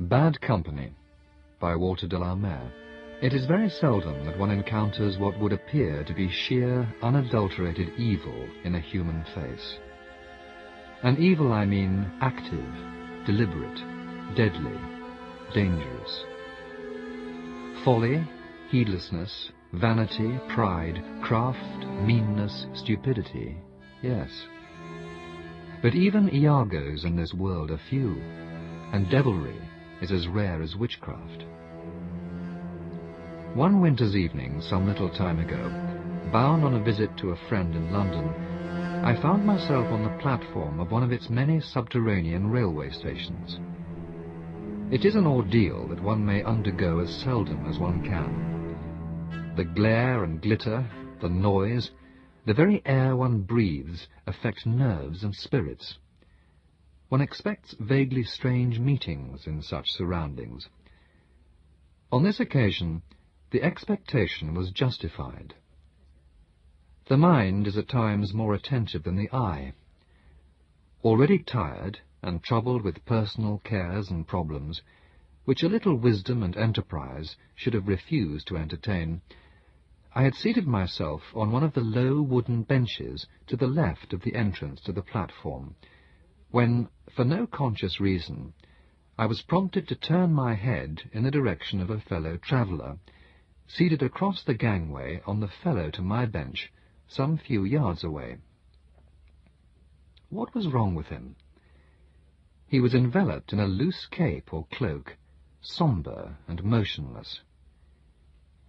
Bad Company by Walter de la Mare. It is very seldom that one encounters what would appear to be sheer, unadulterated evil in a human face. And evil I mean active, deliberate, deadly, dangerous. Folly, heedlessness, vanity, pride, craft, meanness, stupidity, yes. But even Iagos in this world are few, and devilry is as rare as witchcraft. One winter's evening, some little time ago, bound on a visit to a friend in London, I found myself on the platform of one of its many subterranean railway stations. It is an ordeal that one may undergo as seldom as one can. The glare and glitter, the noise, the very air one breathes affect nerves and spirits. One expects vaguely strange meetings in such surroundings. On this occasion, the expectation was justified. The mind is at times more attentive than the eye. Already tired and troubled with personal cares and problems, which a little wisdom and enterprise should have refused to entertain, I had seated myself on one of the low wooden benches to the left of the entrance to the platform, when, for no conscious reason, I was prompted to turn my head in the direction of a fellow traveller, seated across the gangway on the fellow to my bench, some few yards away. What was wrong with him? He was enveloped in a loose cape or cloak, sombre and motionless.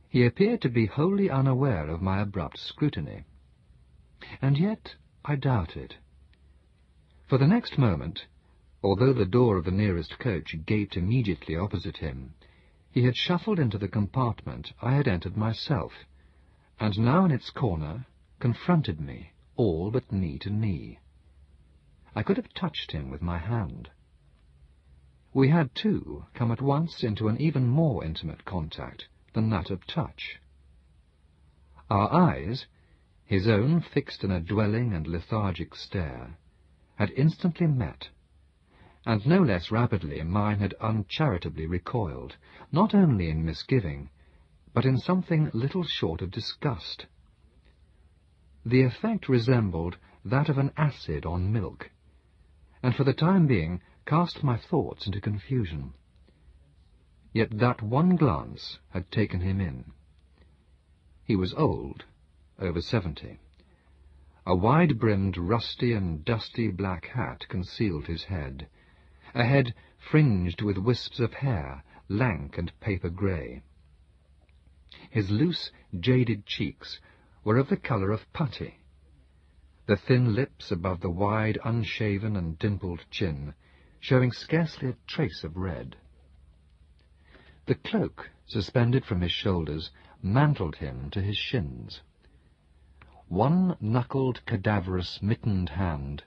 He appeared to be wholly unaware of my abrupt scrutiny. And yet I doubt it. For the next moment, although the door of the nearest coach gaped immediately opposite him, he had shuffled into the compartment I had entered myself, and now in its corner confronted me, all but knee to knee. I could have touched him with my hand. We had, too, come at once into an even more intimate contact than that of touch. Our eyes, his own fixed in a dwelling and lethargic stare, had instantly met, and no less rapidly mine had uncharitably recoiled, not only in misgiving, but in something little short of disgust. The effect resembled that of an acid on milk, and for the time being cast my thoughts into confusion. Yet that one glance had taken him in. He was old, over 70. A wide-brimmed, rusty and dusty black hat concealed his head, a head fringed with wisps of hair, lank and paper-grey. His loose, jaded cheeks were of the colour of putty. The thin lips above the wide, unshaven and dimpled chin, showing scarcely a trace of red. The cloak, suspended from his shoulders, mantled him to his shins. One knuckled, cadaverous, mittened hand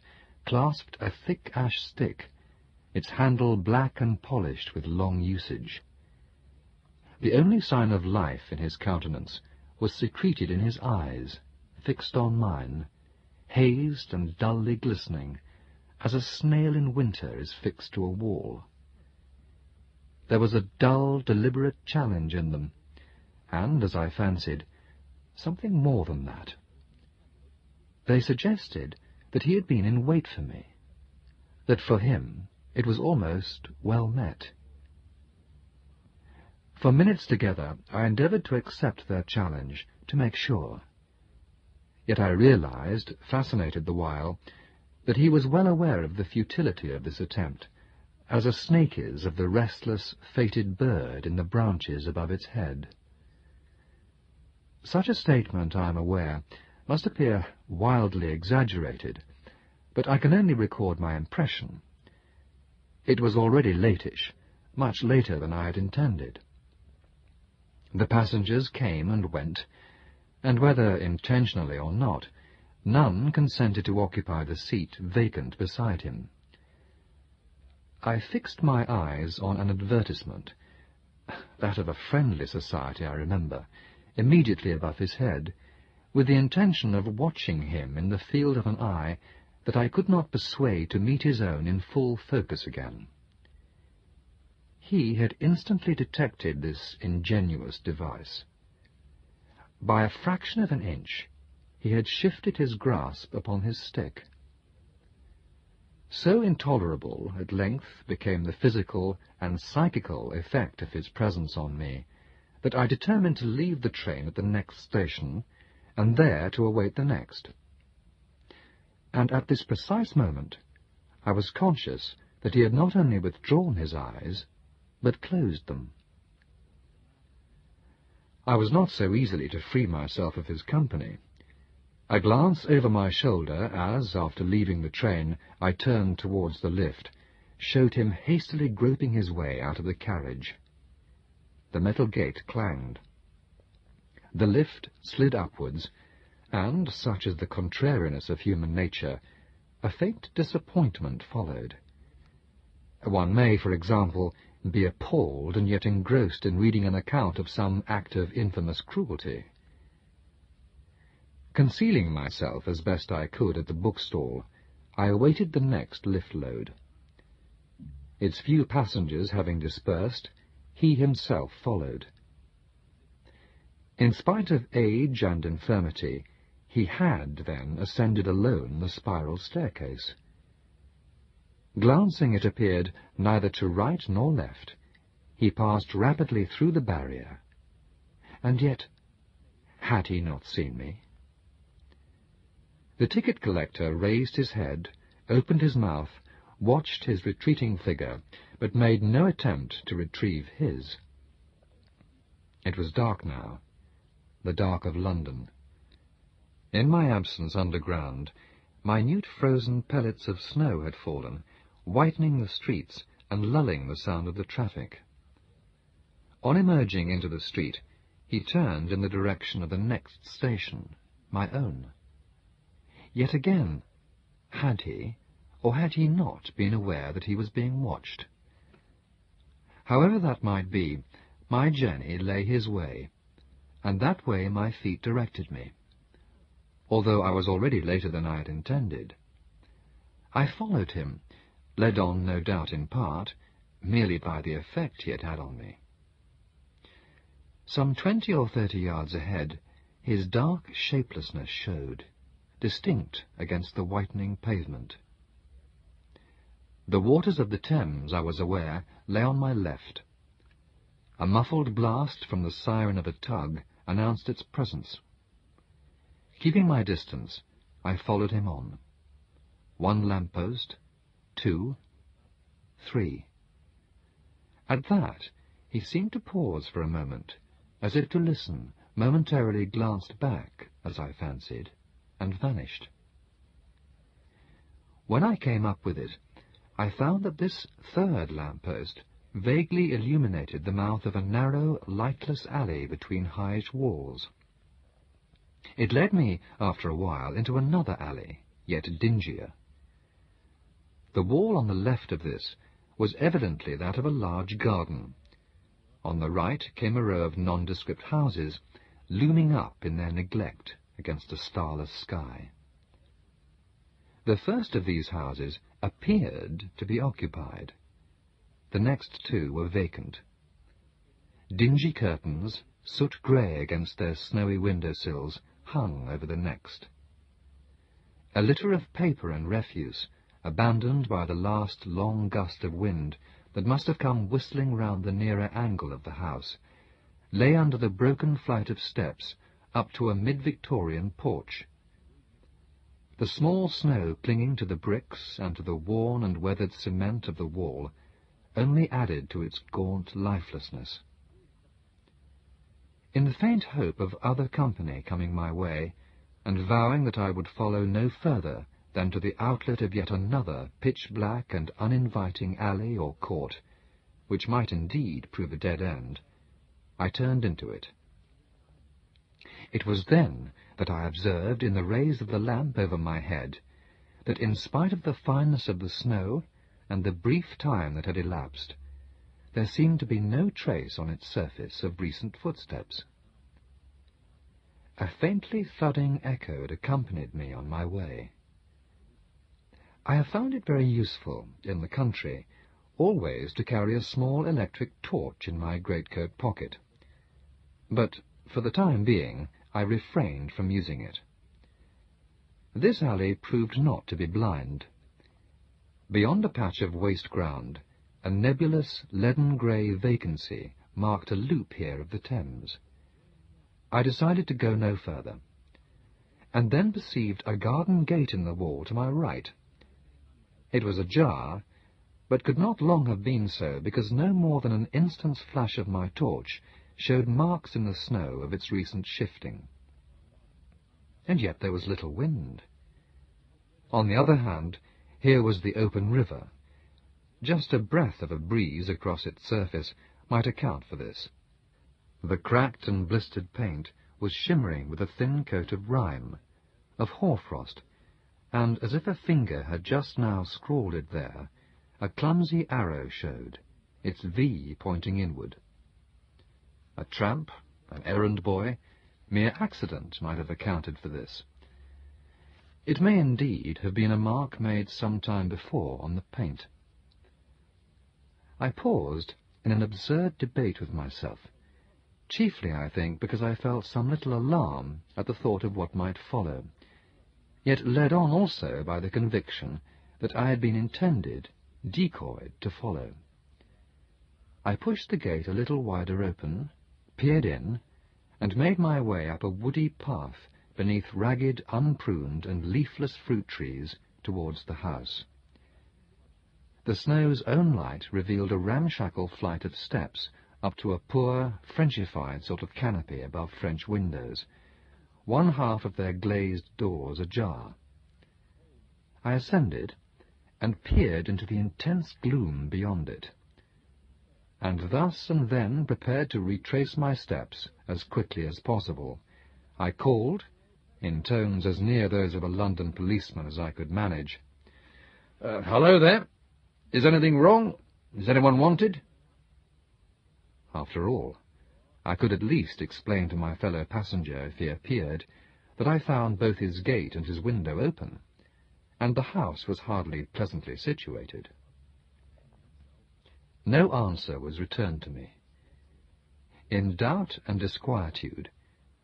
clasped a thick ash stick, its handle black and polished with long usage. The only sign of life in his countenance was secreted in his eyes, fixed on mine, hazed and dully glistening, as a snail in winter is fixed to a wall. There was a dull, deliberate challenge in them, and, as I fancied, something more than that. They suggested that he had been in wait for me, that for him it was almost well met. For minutes together I endeavoured to accept their challenge, to make sure. Yet I realized, fascinated the while, that he was well aware of the futility of this attempt, as a snake is of the restless, fated bird in the branches above its head. Such a statement, I am aware, must appear wildly exaggerated, but I can only record my impression. It was already latish, much later than I had intended. The passengers came and went, and whether intentionally or not, none consented to occupy the seat vacant beside him. I fixed my eyes on an advertisement, that of a friendly society, I remember, immediately above his head, with the intention of watching him in the field of an eye that I could not persuade to meet his own in full focus again. he had instantly detected this ingenuous device. By a fraction of an inch, he had shifted his grasp upon his stick. So intolerable at length became the physical and psychical effect of his presence on me, that I determined to leave the train at the next station, and there to await the next. And at this precise moment, I was conscious that he had not only withdrawn his eyes, but closed them. I was not so easily to free myself of his company. A glance over my shoulder as, after leaving the train, I turned towards the lift, showed him hastily groping his way out of the carriage. The metal gate clanged. The lift slid upwards, and, such is the contrariness of human nature, a faint disappointment followed. One may, for example, be appalled and yet engrossed in reading an account of some act of infamous cruelty. Concealing myself as best I could at the bookstall, I awaited the next lift-load. Its few passengers having dispersed, he himself followed. In spite of age and infirmity, he had, then, ascended alone the spiral staircase. Glancing, it appeared, neither to right nor left, he passed rapidly through the barrier. And yet, had he not seen me? The ticket collector raised his head, opened his mouth, watched his retreating figure, but made no attempt to retrieve his. It was dark now, the dark of London. In my absence underground, minute frozen pellets of snow had fallen, whitening the streets and lulling the sound of the traffic. On emerging into the street, he turned in the direction of the next station, my own. Yet again, had he, or had he not, been aware that he was being watched? However that might be, my journey lay his way, and that way my feet directed me, although I was already later than I had intended. I followed him, led on, no doubt, in part, merely by the effect he had had on me. Some 20 or 30 yards ahead, his dark shapelessness showed, distinct against the whitening pavement. The waters of the Thames, I was aware, lay on my left. A muffled blast from the siren of a tug announced its presence. Keeping my distance, I followed him on. 1 lamp-post, 2, 3. At that, he seemed to pause for a moment, as if to listen, momentarily glanced back, as I fancied, and vanished. When I came up with it, I found that this third lamp-post vaguely illuminated the mouth of a narrow, lightless alley between high walls. It led me, after a while, into another alley, yet dingier. The wall on the left of this was evidently that of a large garden. On the right came a row of nondescript houses, looming up in their neglect against a starless sky. The first of these houses appeared to be occupied. The next 2 were vacant. Dingy curtains, soot grey against their snowy window-sills, hung over the next. A litter of paper and refuse, abandoned by the last long gust of wind that must have come whistling round the nearer angle of the house, lay under the broken flight of steps up to a mid-Victorian porch. The small snow clinging to the bricks and to the worn and weathered cement of the wall only added to its gaunt lifelessness. In the faint hope of other company coming my way, and vowing that I would follow no further than to the outlet of yet another pitch-black and uninviting alley or court, which might indeed prove a dead end, I turned into it. It was then that I observed in the rays of the lamp over my head that, in spite of the fineness of the snow and the brief time that had elapsed, there seemed to be no trace on its surface of recent footsteps. A faintly thudding echo had accompanied me on my way. I have found it very useful, in the country, always to carry a small electric torch in my greatcoat pocket. But for the time being I refrained from using it. This alley proved not to be blind. Beyond a patch of waste ground, a nebulous leaden-grey vacancy marked a loop here of the Thames. I decided to go no further, and then perceived a garden gate in the wall to my right. It was ajar, but could not long have been so, because no more than an instant's flash of my torch showed marks in the snow of its recent shifting. And yet there was little wind. On the other hand, here was the open river. Just a breath of a breeze across its surface might account for this. The cracked and blistered paint was shimmering with a thin coat of rime, of hoarfrost, and as if a finger had just now scrawled it there, a clumsy arrow showed, its V pointing inward. A tramp, an errand boy, mere accident might have accounted for this. It may indeed have been a mark made some time before on the paint. I paused in an absurd debate with myself, chiefly, I think, because I felt some little alarm at the thought of what might follow, yet led on also by the conviction that I had been intended, decoyed, to follow. I pushed the gate a little wider open, peered in, and made my way up a woody path beneath ragged, unpruned, and leafless fruit trees towards the house. The snow's own light revealed a ramshackle flight of steps up to a poor, Frenchified sort of canopy above French windows, one half of their glazed doors ajar. I ascended, and peered into the intense gloom beyond it, and thus and then prepared to retrace my steps as quickly as possible. I called, in tones as near those of a London policeman as I could manage, "Hello there! Is anything wrong? Is anyone wanted?" After all, I could at least explain to my fellow passenger, if he appeared, that I found both his gate and his window open, and the house was hardly pleasantly situated. No answer was returned to me. In doubt and disquietude,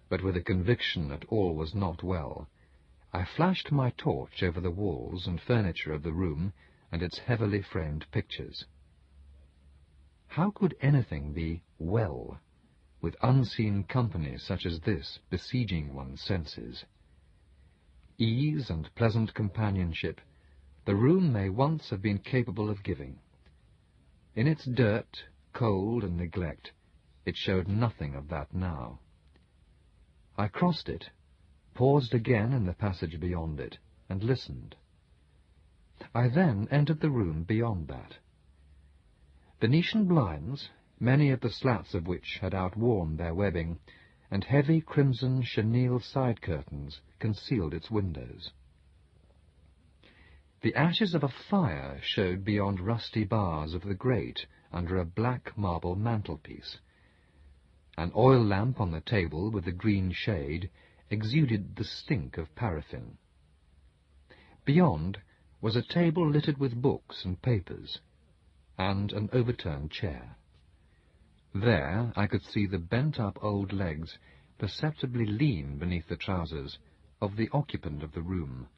but with a conviction that all was not well, I flashed my torch over the walls and furniture of the room and its heavily framed pictures. How could anything be well, with unseen company such as this besieging one's senses? Ease and pleasant companionship the room may once have been capable of giving. In its dirt, cold, and neglect, it showed nothing of that now. I crossed it, paused again in the passage beyond it, and listened. I then entered the room beyond that. Venetian blinds, many of the slats of which had outworn their webbing, and heavy crimson chenille side curtains concealed its windows. The ashes of a fire showed beyond rusty bars of the grate under a black marble mantelpiece. An oil lamp on the table with the green shade exuded the stink of paraffin. Beyond was a table littered with books and papers, and an overturned chair. There I could see the bent-up old legs, perceptibly lean beneath the trousers, of the occupant of the room.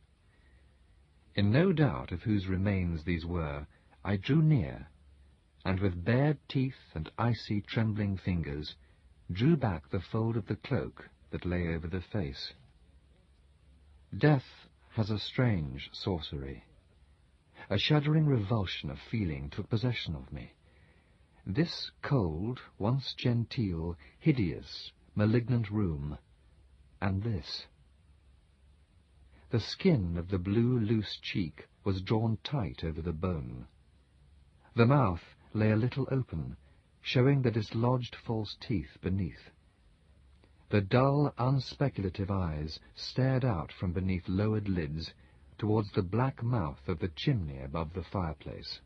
In no doubt of whose remains these were, I drew near, and with bared teeth and icy, trembling fingers, drew back the fold of the cloak that lay over the face. Death has a strange sorcery. A shuddering revulsion of feeling took possession of me. This cold, once genteel, hideous, malignant room, and this. The skin of the blue, loose cheek was drawn tight over the bone. The mouth lay a little open, showing the dislodged false teeth beneath. The dull, unspeculative eyes stared out from beneath lowered lids towards the black mouth of the chimney above the fireplace.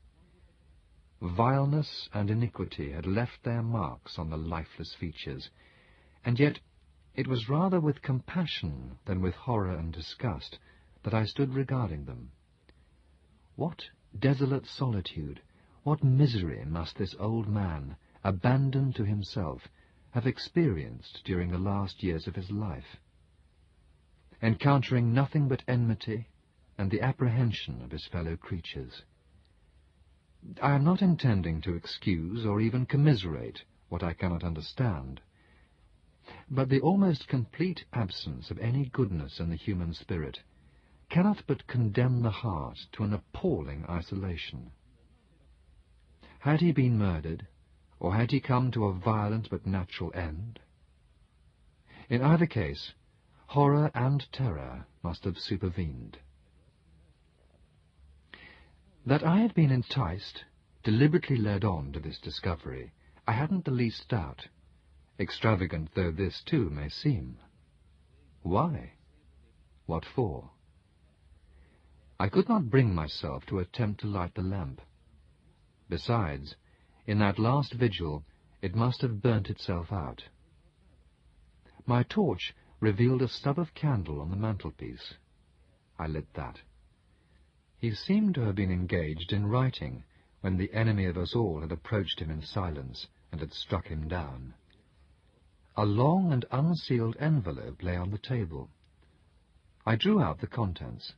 Vileness and iniquity had left their marks on the lifeless features, and yet it was rather with compassion than with horror and disgust that I stood regarding them. What desolate solitude, What misery must this old man, abandoned to himself, have experienced during the last years of his life, encountering nothing but enmity and the apprehension of his fellow creatures. I am not intending to excuse or even commiserate what I cannot understand, but the almost complete absence of any goodness in the human spirit cannot but condemn the heart to an appalling isolation. Had he been murdered, or had he come to a violent but natural end? In either case, horror and terror must have supervened. That I had been enticed, deliberately led on to this discovery, I hadn't the least doubt, extravagant though this too may seem. Why? What for? I could not bring myself to attempt to light the lamp. Besides, in that last vigil, it must have burnt itself out. My torch revealed a stub of candle on the mantelpiece. I lit that. He seemed to have been engaged in writing when the enemy of us all had approached him in silence and had struck him down. A long and unsealed envelope lay on the table. I drew out the contents.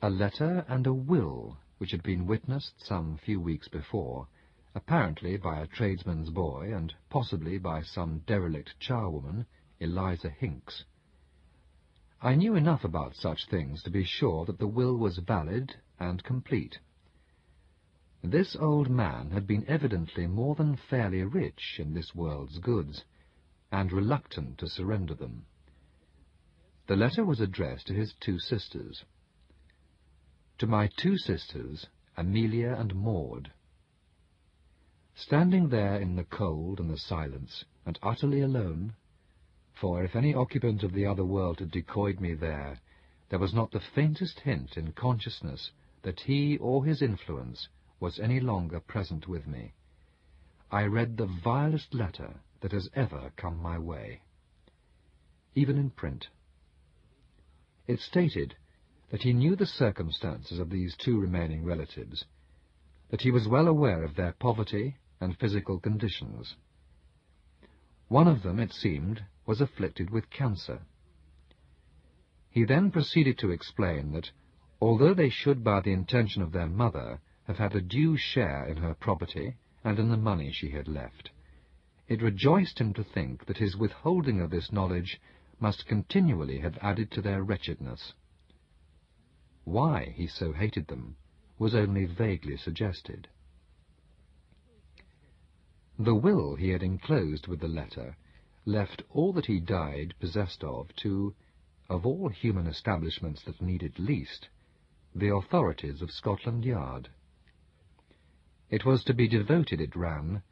A letter and a will which had been witnessed some few weeks before, apparently by a tradesman's boy and possibly by some derelict charwoman, Eliza Hinks. I knew enough about such things to be sure that the will was valid and complete. This old man had been evidently more than fairly rich in this world's goods, and reluctant to surrender them. The letter was addressed to his 2 sisters. To my 2 sisters, Amelia and Maud. Standing there in the cold and the silence, and utterly alone, for if any occupant of the other world had decoyed me there, there was not the faintest hint in consciousness that he or his influence was any longer present with me, I read the vilest letter that has ever come my way, even in print. It stated that he knew the circumstances of these 2 remaining relatives, that he was well aware of their poverty and physical conditions. One of them, it seemed, was afflicted with cancer. He then proceeded to explain that, although they should by the intention of their mother have had a due share in her property and in the money she had left, it rejoiced him to think that his withholding of this knowledge must continually have added to their wretchedness. Why he so hated them was only vaguely suggested. The will he had enclosed with the letter left all that he died possessed of to, of all human establishments that needed least, the authorities of Scotland Yard. It was to be devoted, it ran,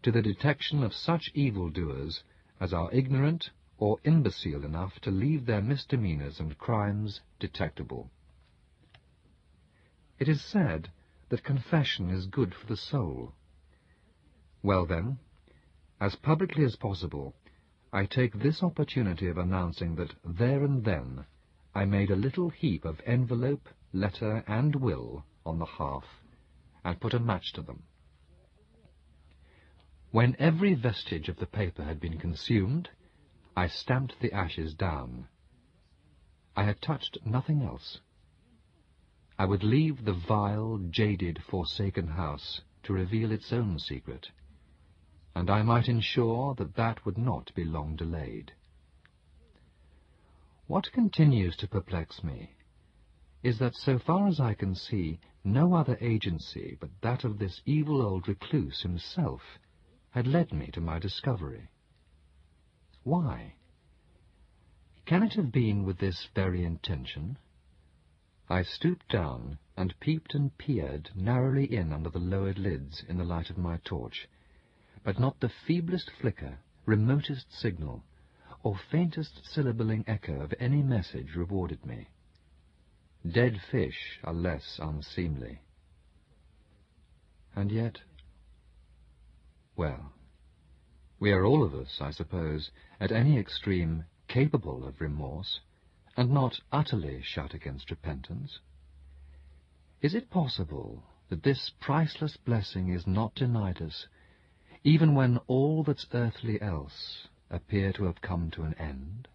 to the detection of such evildoers as are ignorant or imbecile enough to leave their misdemeanours and crimes detectable. It is said that confession is good for the soul. Well then, as publicly as possible, I take this opportunity of announcing that there and then I made a little heap of envelope, letter, and will on the hearth, and put a match to them. When every vestige of the paper had been consumed, I stamped the ashes down. I had touched nothing else. I would leave the vile, jaded, forsaken house to reveal its own secret, and I might ensure that that would not be long delayed. What continues to perplex me is that, so far as I can see, no other agency but that of this evil old recluse himself had led me to my discovery. Why? Can it have been with this very intention? I stooped down and peeped and peered narrowly in under the lowered lids in the light of my torch, but not the feeblest flicker, remotest signal, or faintest syllabling echo of any message rewarded me. Dead fish are less unseemly. And yet, well, we are all of us, I suppose, at any extreme, capable of remorse, and not utterly shut against repentance. Is it possible that this priceless blessing is not denied us, even when all that's earthly else appear to have come to an end?